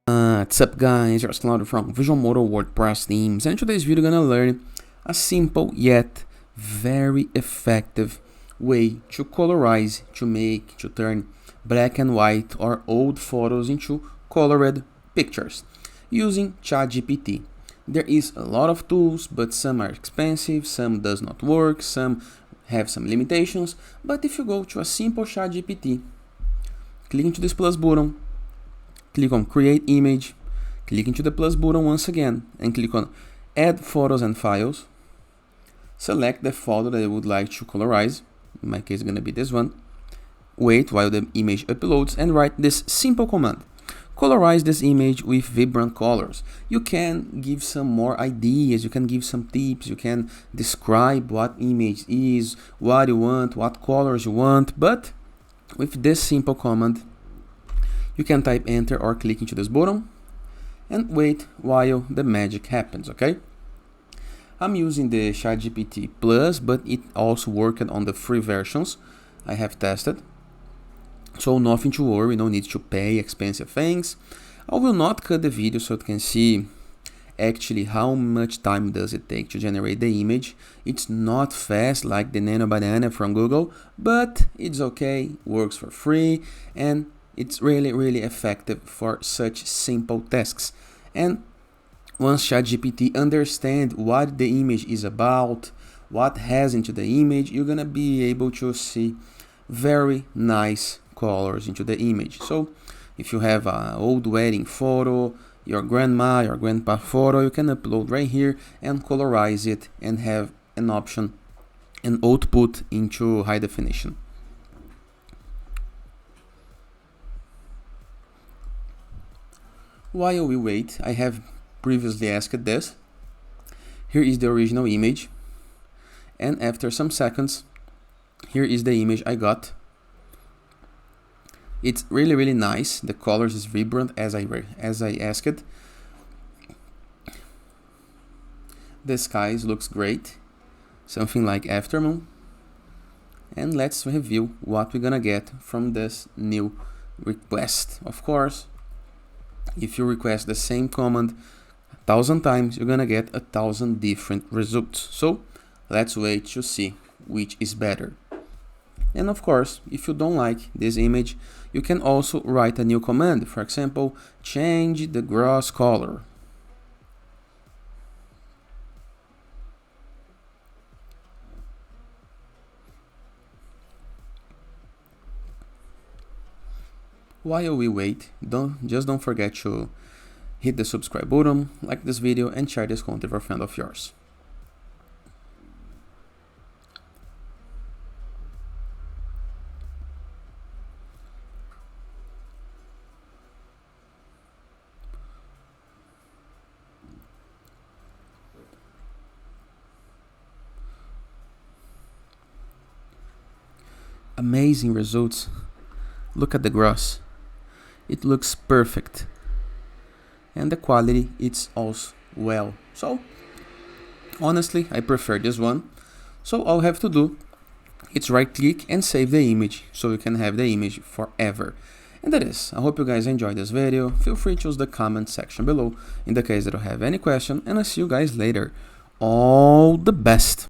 What's up guys, it's Claudio from Visual Modo WordPress themes, and in today's video we're gonna learn a simple yet very effective way to colorize, to turn black and white or old photos into colored pictures using ChatGPT. There is a lot of tools, but some are expensive, some does not work, some have some limitations, but if you go to a simple ChatGPT, click into this plus button, click on create image, click into the plus button once again and click on add photos and files. Select the photo that you would like to colorize. In my case, it's going to be this one. Wait while the image uploads and write this simple command. Colorize this image with vibrant colors. You can give some more ideas, you can give some tips, you can describe what image is, what you want, what colors you want, but with this simple command, you can type enter or click into this button and wait while the magic happens, okay? I'm using the ChatGPT Plus, but it also worked on the free versions I have tested. So nothing to worry, no need to pay expensive things. I will not cut the video so you can see actually how much time does it take to generate the image. It's not fast like the Nano Banana from Google, but it's okay, works for free, and it's really effective for such simple tasks. And once ChatGPT understands what the image is about, what has into the image, you're gonna be able to see very nice colors into the image. So if you have an old wedding photo, your grandma, your grandpa photo, you can upload right here and colorize it and have an option and output into high definition. While we wait, I have previously asked this. Here is the original image, and after some seconds, here is the image I got. It's really nice. The colors is vibrant as I asked. The skies looks great, something like afternoon. And let's review what we're gonna get from this new request. Of course, if you request the same command 1,000 times, you're gonna get 1,000 different results. So let's wait to see which is better. And of course, if you don't like this image, you can also write a new command. For example, change the gross color. While we wait, don't forget to hit the subscribe button, like this video, and share this content with a friend of yours. Amazing results. Look at the grass. It looks perfect. And the quality, it's also well. So honestly, I prefer this one. So all I have to do is right click and save the image, so you can have the image forever. And that is, I hope you guys enjoyed this video. Feel free to use the comment section below in the case that you have any question, and I'll see you guys later. All the best.